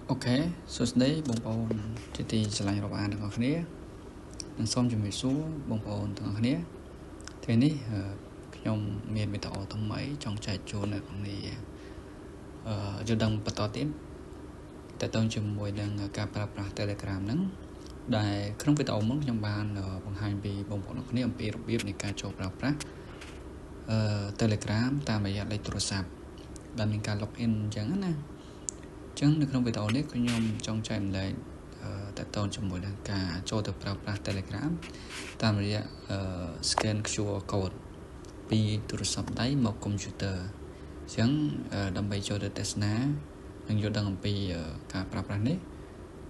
Ok, số đấy bông bồn thì sẽ lại robot được không nhé? Nên xong chuẩn bị xuống bông bồn được không nhé? Thế này, nhóm miền bị tạo thông mấy trong chạy chuồn này còn thì giờ đang bắt đầu tiến. Tại tôi chừng mùi đang capra telegram nắng. Đại không bị tạo muốn trong bàn bằng hành vì bông bồn được không nhé? Biết này ca chụp ra telegram ta mà lấy trụ sạp dan mình ca login chẳng nè. Chẳng được không bị tạo nét của nhóm trong chạy lại tại tôi trong mỗi lần cả cho được pra telegram tam rìa scan QR code pi trụ sập đáy một computer chẳng đâm bay cho được test ná đừng vô đăng pi cả pra nét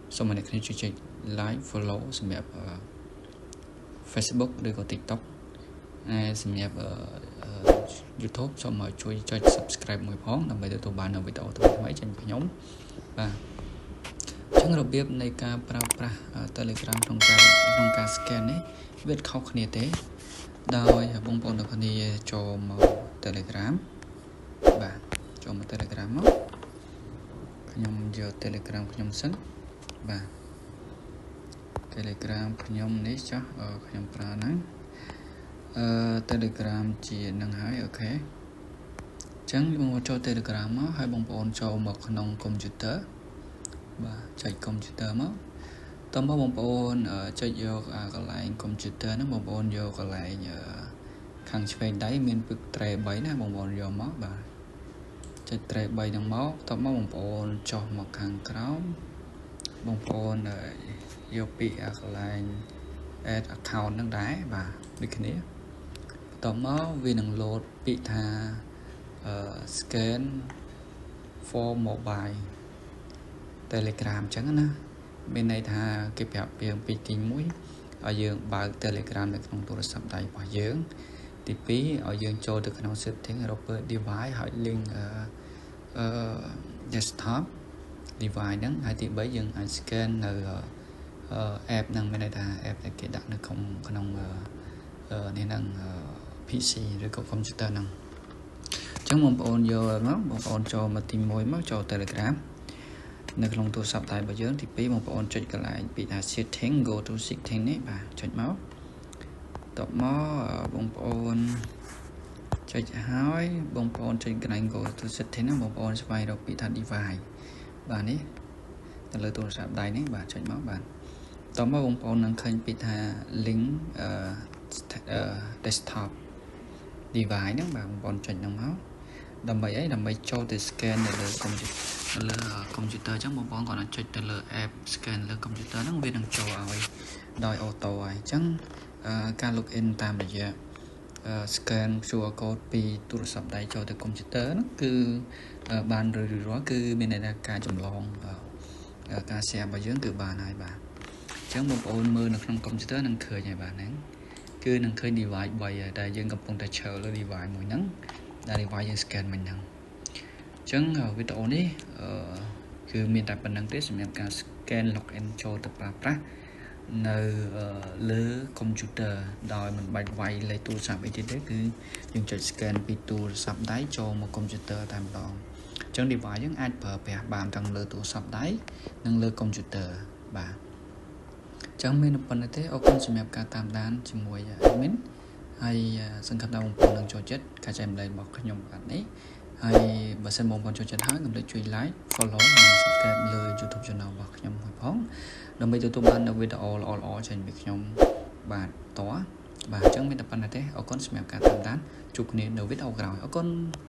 xong mình sẽ check like follow xem đẹp Facebook rồi có TikTok xem đẹp YouTube xong rồi chui cho subscribe mỗi phóng đâm bay tụi bạn ở video tụi mấy trên nhóm và chẳngរបៀបនៃការប្រើប្រាស់ Telegram ក្នុងការ scan នេះវាខុសគ្នាទេដោយបងប្អូនទាំងគ្នាចូលមក Telegram បាទចូលមក Telegram មកខ្ញុំយក Telegram ខ្ញុំសិនបាទ Telegram ខ្ញុំនេះចុះខ្ញុំប្រើហ្នឹងTelegram ជានឹងហើយអូខេអញ្ចឹងបងប្អូនចូល Telegram មកហើយបងប្អូនចូលមកក្នុង computer បាទចុច computer មកតើបងប្អូនចុចយកកន្លែង computer ហ្នឹងបងប្អូនយកកន្លែងខាងឆ្វេងដៃមានពឹកត្រេ3ណាបងប្អូនយកមកបាទចុចត្រេ3ហ្នឹងមកតើបងប្អូនចុះមកខាងក្រោមបងប្អូនយកពាក្យកន្លែង add account ហ្នឹងដែរបាទដូចគ្នាតើមកវានឹង load ពាក្យថា scan for mobile Telegram ចឹងណាមានន័យថាគេប្រាប់យើងពីទី1ឲ្យយើងបើក Telegram នៅក្នុងទូរស័ព្ទដៃរបស់យើងទី2ឲ្យយើងចូលទៅក្នុង setting រក device ហើយ link desktop device ហ្នឹងហើយទី3យើងអាច scan នៅ app ហ្នឹងមានន័យថា app ដែលគេដាក់នៅក្នុងនេះហ្នឹង PC ឬក៏ computer ហ្នឹងអញ្ចឹងបងប្អូនយកមកបងប្អូនចូលមកទី1មកចូល Telegram នៅក្នុងទូរស័ព្ទដៃរបស់យើងទី2បងប្អូនចុចកន្លែងពីថា setting go to setting នេះបាទចុចមកតបមកបងប្អូនចុចហើយបងប្អូនចុចកន្លែង go to setting ហ្នឹងបងប្អូនស្វែងរកពីថា device បាទនេះទៅលើទូរស័ព្ទដៃនេះបាទចុចមកបាទតបមកបងប្អូននឹងឃើញពីថា link desktop device ហ្នឹងបាទបងប្អូនចុចហ្នឹងមកដើម្បីអីដើម្បីចូលទៅ scan នៅលើ computer អញ្ចឹងបងប្អូនគាត់នឹងចុចទៅលើ app scan លើ computer ហ្នឹងវានឹងចូលឲ្យដោយ auto ហើយអញ្ចឹងការ login តាមរយៈ scan QR code ពីទូរស័ព្ទដៃចូលទៅ computer ហ្នឹងគឺបានរឿយៗរាល់គឺមានន័យថាការចម្លងការ share របស់យើងគឺបានហើយបាទអញ្ចឹងបងប្អូនមើលនៅក្នុង computer នឹងឃើញហើយបាទហ្នឹងគឺនឹងឃើញ device 3ហើយដែលយើងកំពុងតែឈរលើ device មួយហ្នឹងដែល device យើង scan មិញហ្នឹងអញ្ចឹងវីដេអូនេះគឺមានតែប៉ុណ្្នឹងទេសម្រាប់ការ scan login ចូលទៅប្រើប្រាស់នៅលើ computer ដោយមិនបាច់វាយលេខទូរស័ព្ទអីទៀតទេគឺយើងចុច scan ពីទូរស័ព្ទដៃចូលមក computer តែម្ដងអញ្ចឹង device យើងអាចប្រើប្រាស់បានទាំងលើទូរស័ព្ទដៃនិងលើ computer បាទអញ្ចឹងមានប៉ុណ្្នេះទេអរគុណសម្រាប់ការតាមដានជាមួយ admin ហើយសង្ឃឹមថាបងប្អូននឹងចូលចិត្តការចែករំលែករបស់ខ្ញុំបាទនេះហើយបើសិនបងប្អូនចូលចិត្តហើយកុំភ្លេចជួយ like follow និង subscribe លើ YouTube channel របស់ខ្ញុំមួយផងដើម្បីទទួលបាននូវវីដេអូល្អៗចេញពីខ្ញុំបាទតោះបាទអញ្ចឹងមានតែប៉ុណ្្នេះទេអរគុណសម្រាប់ការតាមដានជួបគ្នានៅវីដេអូក្រោយអរគុណ